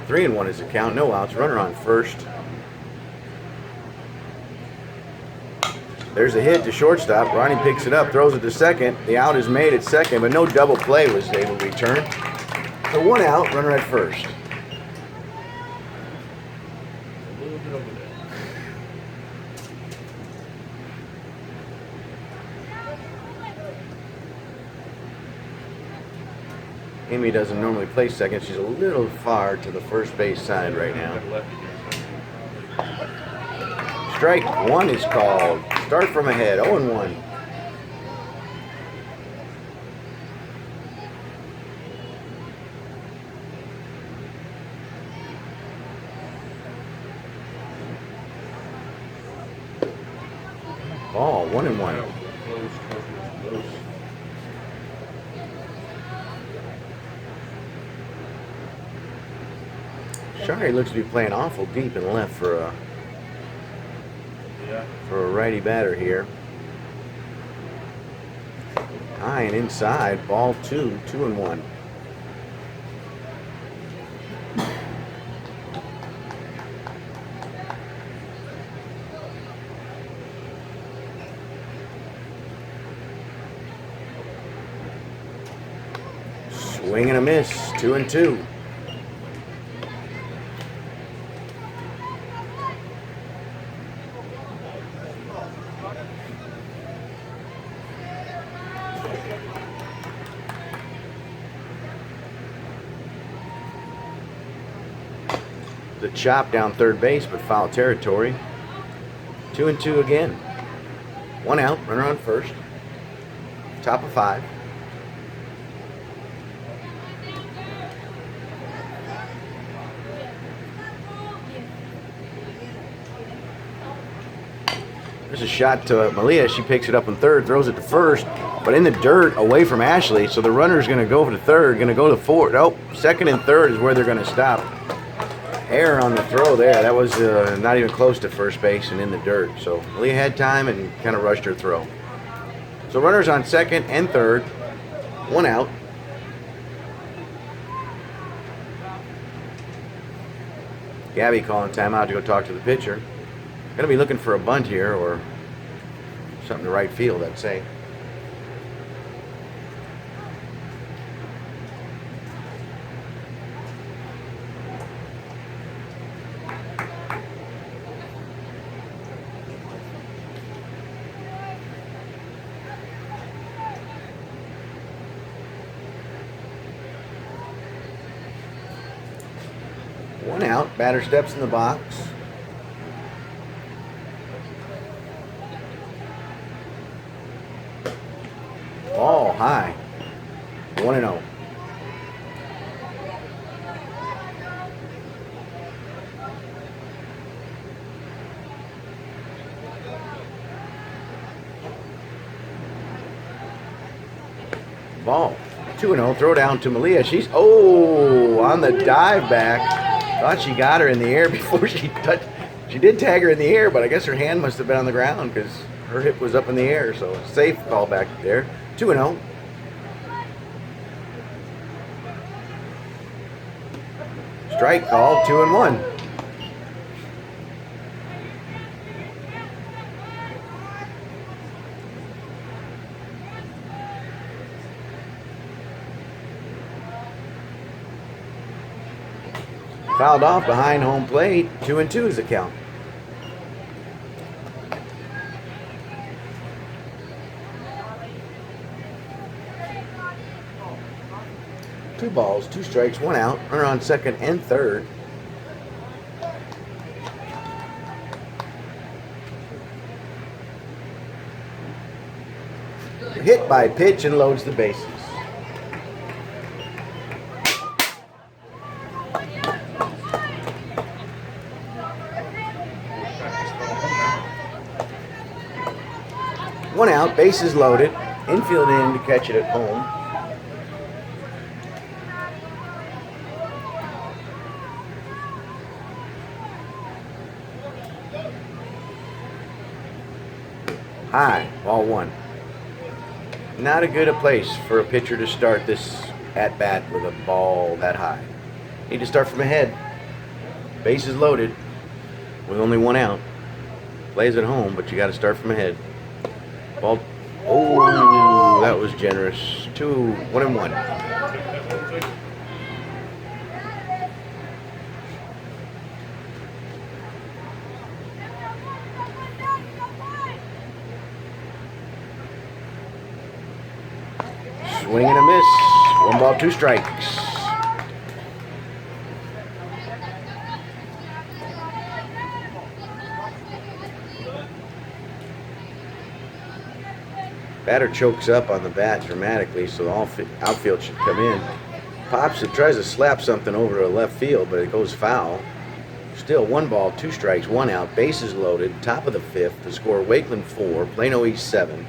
3-1 is the count, no outs, runner on first. There's a hit to shortstop. Ronnie picks it up, throws it to second. The out is made at second, but no double play was able to return. So 1 out, runner at first. Amy doesn't normally play second. She's a little far to the first base side right now. Strike 1 is called. Start from ahead, 0-1. Ball, 1-1. Shari looks to be playing awful deep and left for a righty batter here. High and inside, ball 2-1. Swing and a miss, 2-2. The chop down third base, but foul territory. 2-2 again. 1 out, runner on first. Top of 5. There's a shot to Malia. She picks it up in third, throws it to first, but in the dirt away from Ashley. So the runner's going to go to third, going to go to fourth. Nope, second and third is where they're going to stop. Error on the throw there. That was not even close to first base and in the dirt. So Malia had time and kind of rushed her throw. So runners on second and third. 1 out. Gabby calling timeout to go talk to the pitcher. Going to be looking for a bunt here or something to right field, I'd say. One out, batter steps in the box. Ball high, 1-0. Ball, 2-0, throw down to Malia. She's, on the dive back. Thought she got her in the air before she touched. She did tag her in the air, but I guess her hand must have been on the ground because her hip was up in the air, so safe call back there. 2-0. Strike call, 2-1. Fouled off behind home plate. 2-2 is the count. Two balls, two strikes, one out. Runner on second and third. Hit by pitch and loads the bases. One out, bases loaded. Infield in to catch it at home. High, ball one. Not a good a place for a pitcher to start this at bat with a ball that high. Need to start from ahead. Bases loaded with only one out. Plays at home, but you got to start from ahead. Ball. Oh, that was generous. 1-1. Swing and a miss. 1 ball, 2 strikes. Batter chokes up on the bat dramatically, so the outfield should come in. Pops it, tries to slap something over to left field, but it goes foul. Still 1 ball, 2 strikes, 1 out, bases loaded, top of the 5th. The score: Wakeland 4, Plano East 7.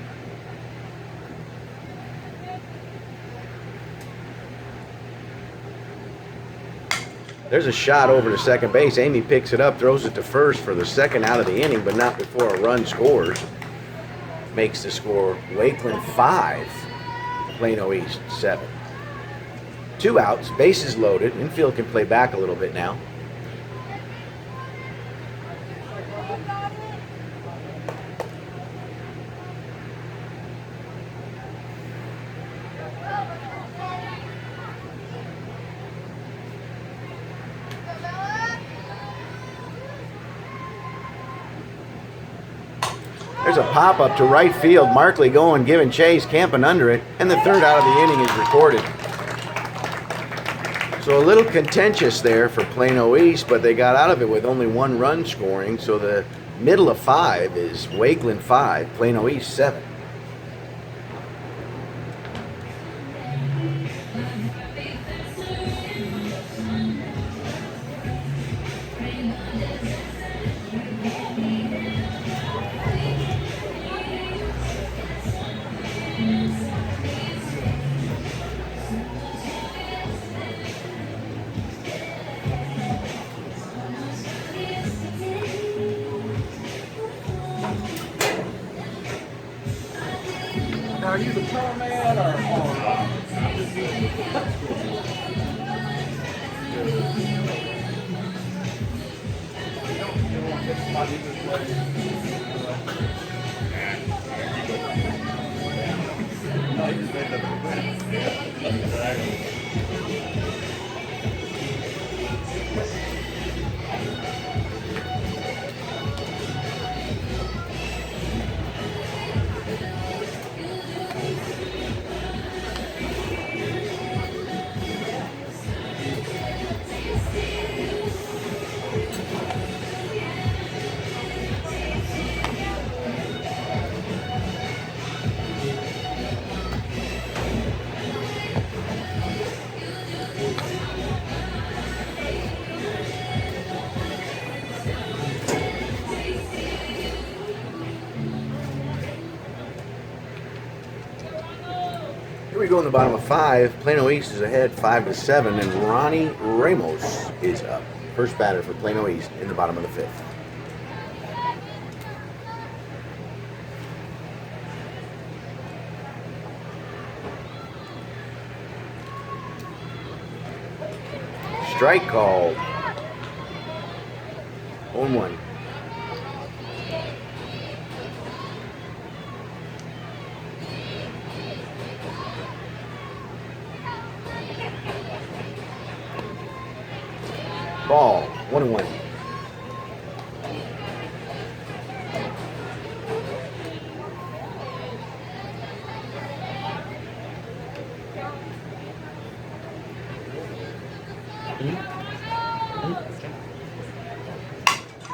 There's a shot over to second base. Amy picks it up, throws it to first for the second out of the inning, but not before a run scores. Makes the score Wakeland 5, Plano East 7. 2 outs, bases loaded. Infield can play back a little bit now. There's a pop-up to right field. Markley going, giving chase, camping under it, and the third out of the inning is recorded. So a little contentious there for Plano East, but they got out of it with only 1 run scoring. So the middle of 5 is Wakeland 5, Plano East 7. Now, are you the color man or? Here we go in the bottom of 5. Plano East is ahead 5-7, and Ronnie Ramos is up. First batter for Plano East in the bottom of the 5th. Strike called. 0-1. Ball. 1-1.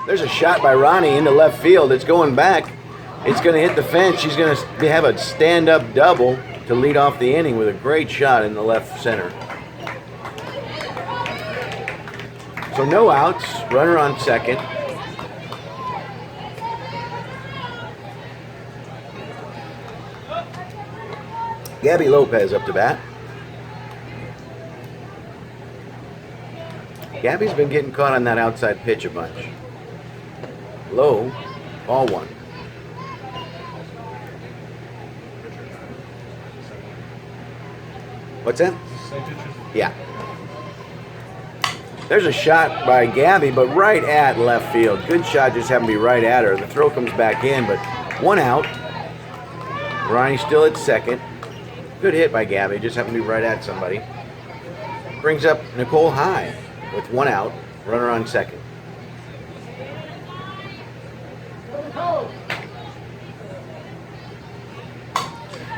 There's a shot by Ronnie into left field. It's going back. It's going to hit the fence. She's going to have a stand-up double to lead off the inning with a great shot in the left center. So no outs. Runner on second. Gabby Lopez up to bat. Gabby's been getting caught on that outside pitch a bunch. Low, ball 1. What's that? Yeah. There's a shot by Gabby, but right at left field. Good shot, just happened to be right at her. The throw comes back in, but 1 out. Ronnie still at second. Good hit by Gabby, just happened to be right at somebody. Brings up Nicole High with 1 out. Runner on second.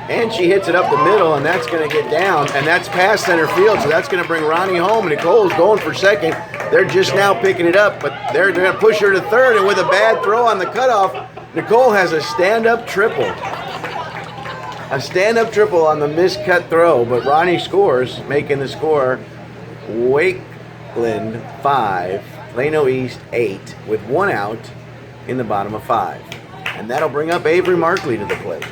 And she hits it up the middle, and that's going to get down, and that's past center field, so that's going to bring Ronnie home. Nicole's going for second. They're just now picking it up, but they're going to push her to third, and with a bad throw on the cutoff, Nicole has a stand-up triple. A stand-up triple on the miscut throw, but Ronnie scores, making the score Wakeland 5, Plano East 8, with 1 out in the bottom of 5. And that'll bring up Avery Markley to the plate.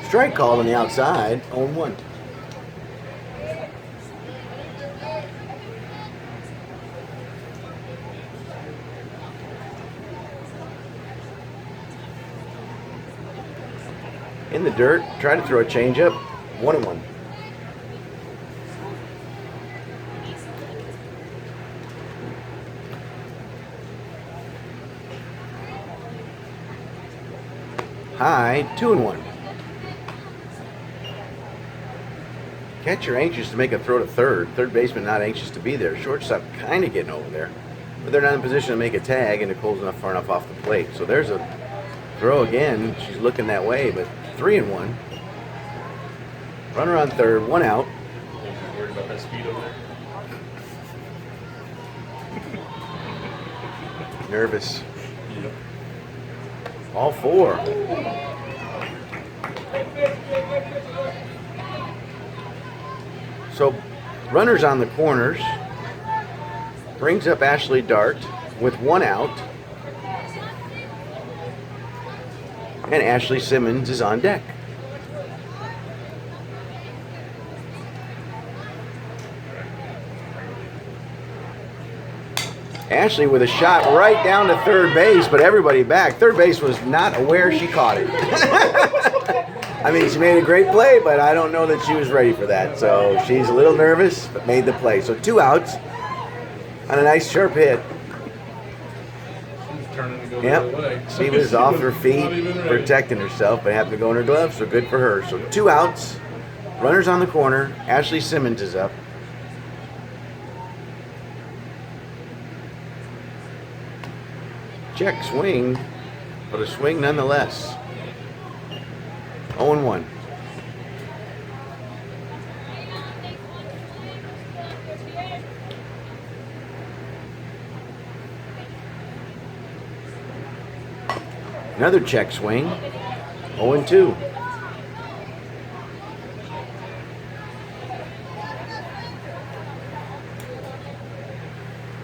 Strike called on the outside, 0-1. In the dirt, try to throw a changeup, 1-1. High, 2-1. Catcher anxious to make a throw to third. Third baseman not anxious to be there. Shortstop kind of getting over there. But they're not in position to make a tag, and Nicole's not far enough off the plate. So there's a throw again. She's looking that way, but 3-1. Runner on third, 1 out. Worried about that speed over there? Nervous. Yep. All 4. So, runners on the corners. Brings up Ashley Dart with 1 out. And Ashley Simmons is on deck. Ashley with a shot right down to third base, but everybody back. Third base was not aware she caught it. I mean, she made a great play, but I don't know that she was ready for that. So she's a little nervous, but made the play. So 2 outs on a nice sharp hit. She's turning to go the other way. Yep, she was off her feet, Not even ready. protecting herself, but happened to go in her glove, so good for her. So 2 outs, runners on the corner. Ashley Simmons is up. Check swing, but a swing nonetheless. 0-1. Another check swing. 0-2.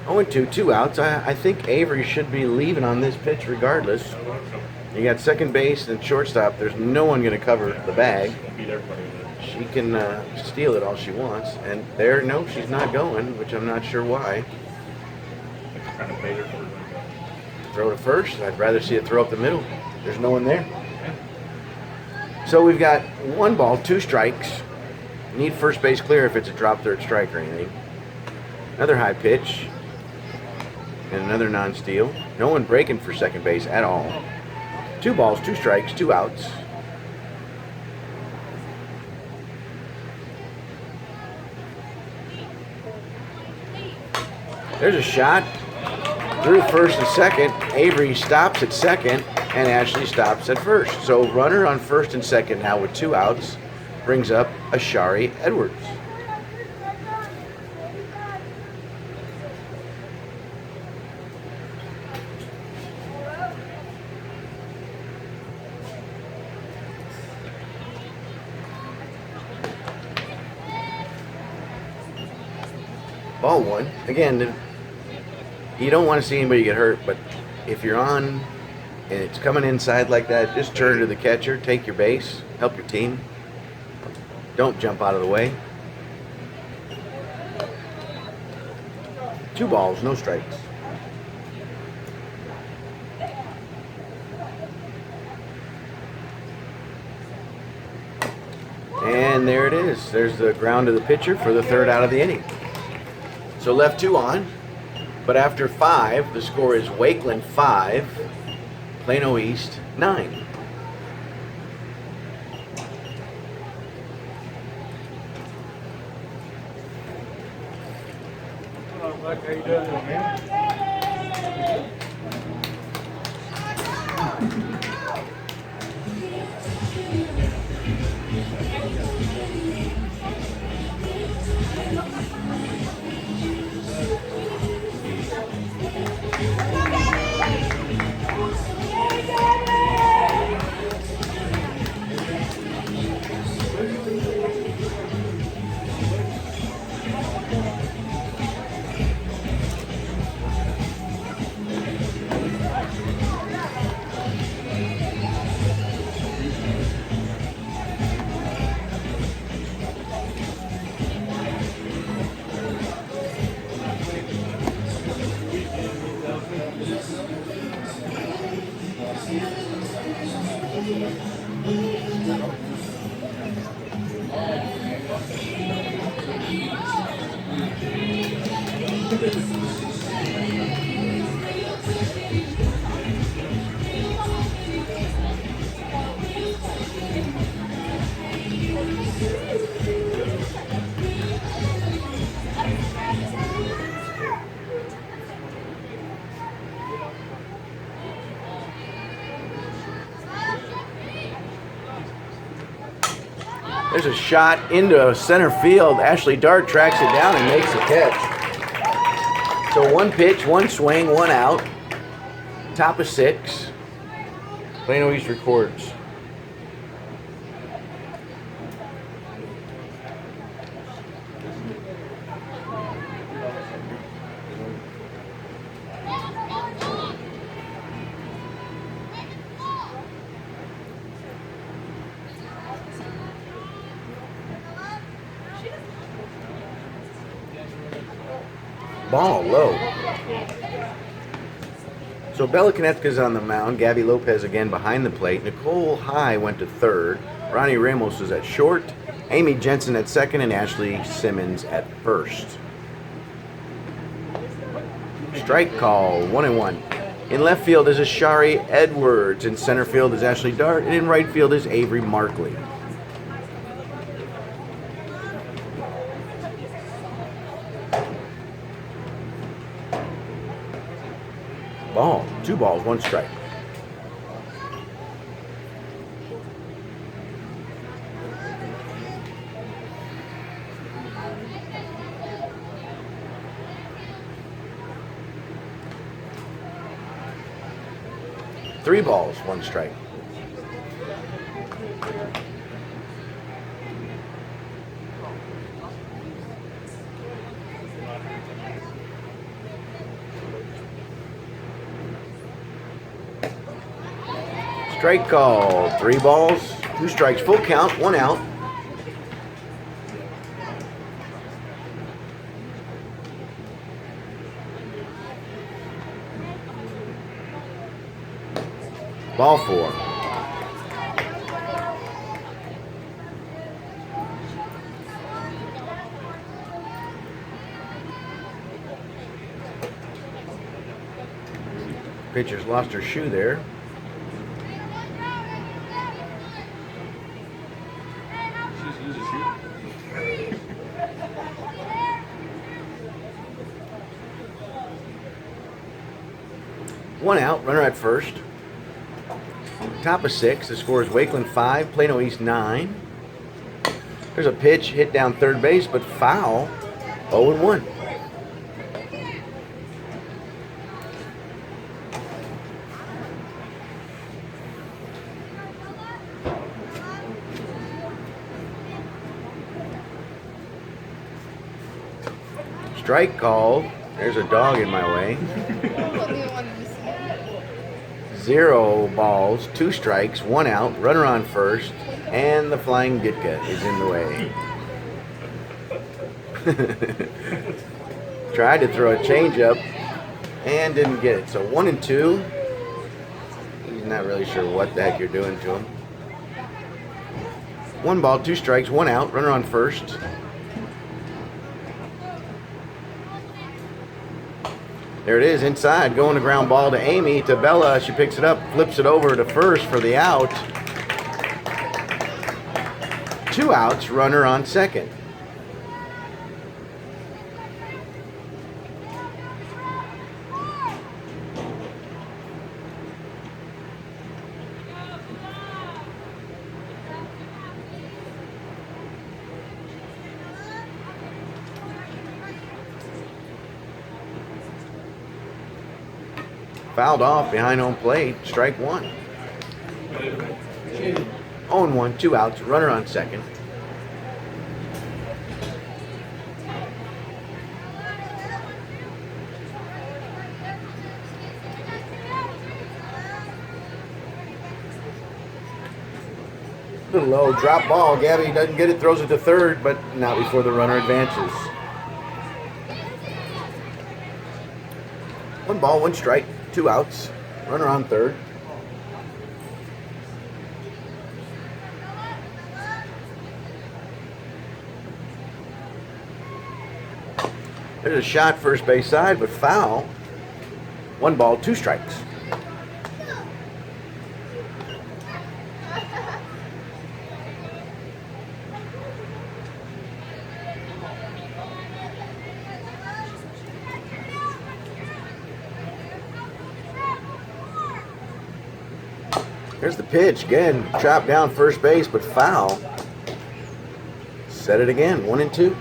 Oh, and 2 outs. I think Avery should be leaving on this pitch regardless. You got second base and shortstop. There's no one going to cover the bag. Beat everybody with it. She can steal it all she wants. And there, no, she's not going, which I'm not sure why. Trying to bait it for Throw to first. I'd rather see it throw up the middle. There's no one there. So we've got 1 ball, 2 strikes. Need first base clear if it's a drop third strike or anything. Another high pitch. And another non-steal. No one breaking for second base at all. 2 balls, 2 strikes, 2 outs. There's a shot through first and second. Avery stops at second, and Ashley stops at first. So runner on first and second now with 2 outs brings up Ashari Edwards. Ball 1. Again, you don't want to see anybody get hurt, but if you're on and it's coming inside like that, just turn to the catcher, take your base, help your team. Don't jump out of the way. 2 balls, no strikes. And there it is. There's the ground to the pitcher for the 3rd out of the inning. So left 2 on, but after 5, the score is Wakeland 5, Plano East 9. Mike, how you doing, man? There's a shot into center field. Ashley Dart tracks it down and makes the catch. So 1 pitch, 1 swing, 1 out. Top of 6. Plano East records. Ball low. So Bella Konecka's on the mound. Gabby Lopez again behind the plate. Nicole High went to 3rd. Ronnie Ramos was at short. Amy Jensen at 2nd, and Ashley Simmons at 1st. Strike call, 1-1. In left field is Ashari Edwards. In center field is Ashley Dart. And in right field is Avery Markley. Ball, 2 balls, 1 strike. Three balls, 1 strike. Strike call, 3 balls, 2 strikes, full count, 1 out. Ball 4. Pitcher's lost her shoe there. She's a shoot. One out, runner at first. Top of 6. The score is Wakeland 5, Plano East 9. There's a pitch hit down third base, but foul. 0-1. Strike called. There's a dog in my way. 0 balls, 2 strikes, 1 out, runner on first, and the flying Ditka is in the way. Tried to throw a changeup and didn't get it. So 1-2. He's not really sure what the heck you're doing to him. 1 ball, 2 strikes, 1 out, runner on first. There it is, inside, going to ground ball to Amy, to Bella. She picks it up, flips it over to first for the out. 2 outs, runner on second. Fouled off behind home plate, strike 1. 0-1, 2 outs, runner on second. Little low, drop ball. Gabby doesn't get it, throws it to third, but not before the runner advances. 1 ball, 1 strike. 2 outs, runner on third. There's a shot first base side, but foul. 1 ball, 2 strikes. Here's the pitch again, chopped down first base, but foul. Set it again, 1-2.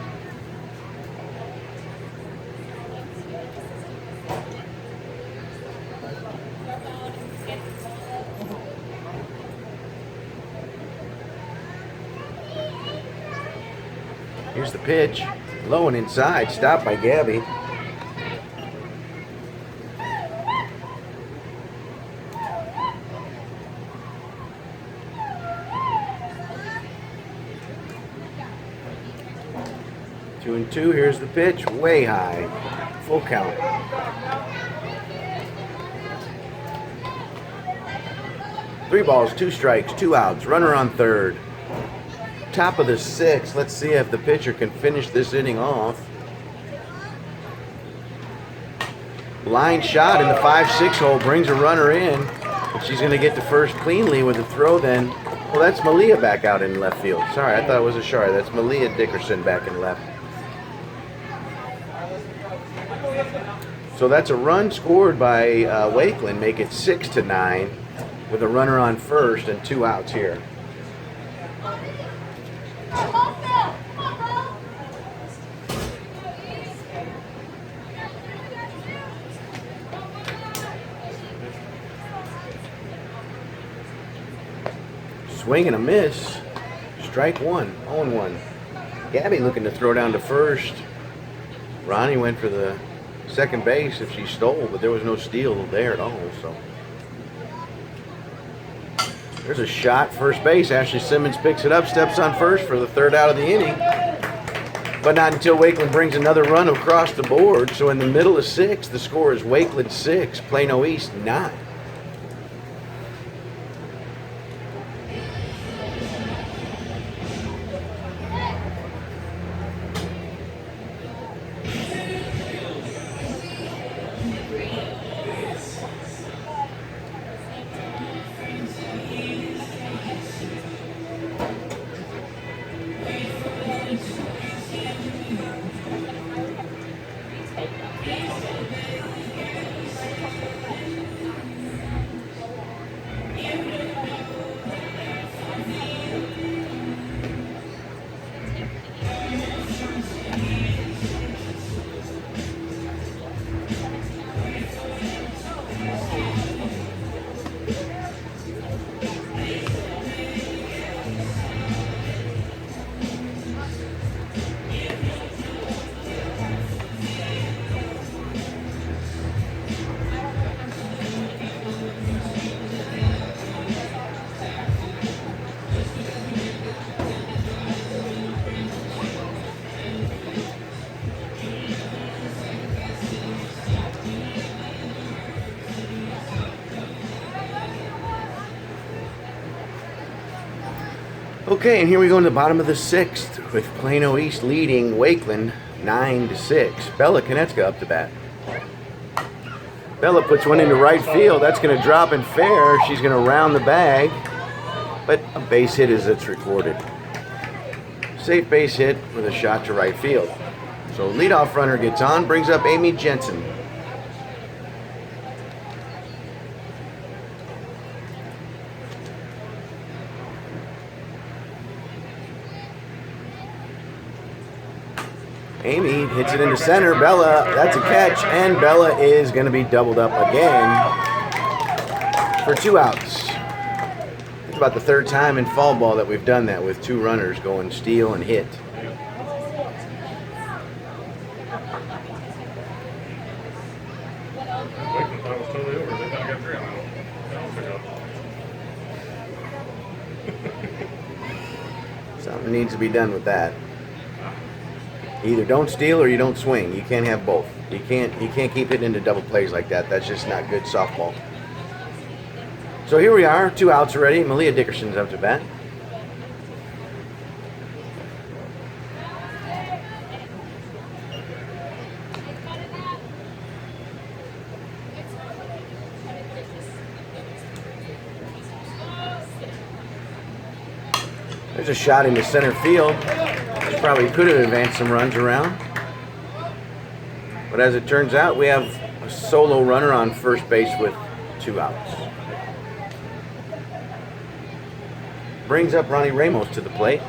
Here's the pitch, low and inside, stopped by Gabby. Two and two, here's the pitch, way high, full count. Three balls, 2 strikes, 2 outs, runner on third. Top of the 6th, let's see if the pitcher can finish this inning off. Line shot in the 5-6 hole, brings a runner in. And she's going to get to first cleanly with a throw then. Well, that's Malia back out in left field. Sorry, I thought it was a Shari. That's Malia Dickerson back in left. So that's a run scored by Wakeland, make it 6-9 with a runner on first and 2 outs here. Swing and a miss. Strike 1, 0-1. Gabby looking to throw down to first. Ronnie went for the second base if she stole, but there was no steal there at all. So there's a shot first base. Ashley Simmons picks it up, steps on first for the 3rd out of the inning. But not until Wakeland brings another run across the board. So in the middle of 6, the score is Wakeland 6, Plano East 9. Okay, and here we go in the bottom of the 6th with Plano East leading Wakeland 9-6. Bella Konecka up to bat. Bella puts one into right field. That's going to drop in fair. She's going to round the bag, but a base hit as it's recorded. Safe base hit with a shot to right field. So leadoff runner gets on, brings up Amy Jensen. Amy hits it into center. Bella, that's a catch, and Bella is going to be doubled up again for 2 outs. It's about the 3rd time in fall ball that we've done that with 2 runners going steal and hit. Wakeland thought it was totally over. They thought I got 3 on that one. Something needs to be done with that. Either don't steal or you don't swing. You can't have both. You can't keep hitting into double plays like that. That's just not good softball. So here we are, 2 outs already. Malia Dickerson's up to bat. There's a shot into center field. Probably could have advanced some runs around. But as it turns out, we have a solo runner on first base with 2 outs. Brings up Ronnie Ramos to the plate.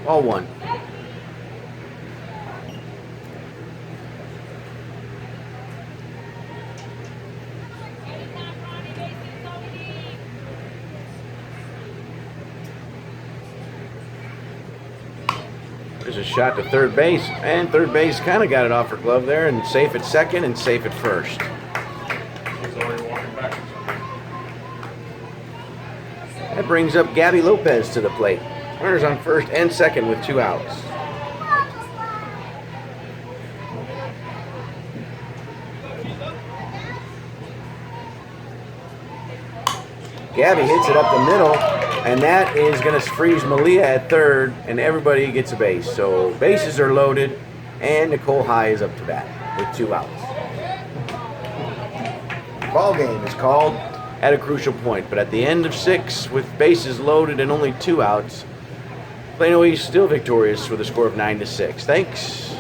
Ball 1. There's a shot to third base, and third base kind of got it off her glove there, and safe at second and safe at first. She's already walking back. That brings up Gabby Lopez to the plate. Runners on first and second with 2 outs. Gabby hits it up the middle, and that is going to freeze Malia at third, and everybody gets a base. So bases are loaded, and Nicole High is up to bat with 2 outs. Ball game is called at a crucial point, but at the end of 6, with bases loaded and only 2 outs, Plano East still victorious with a score of 9-6. Thanks.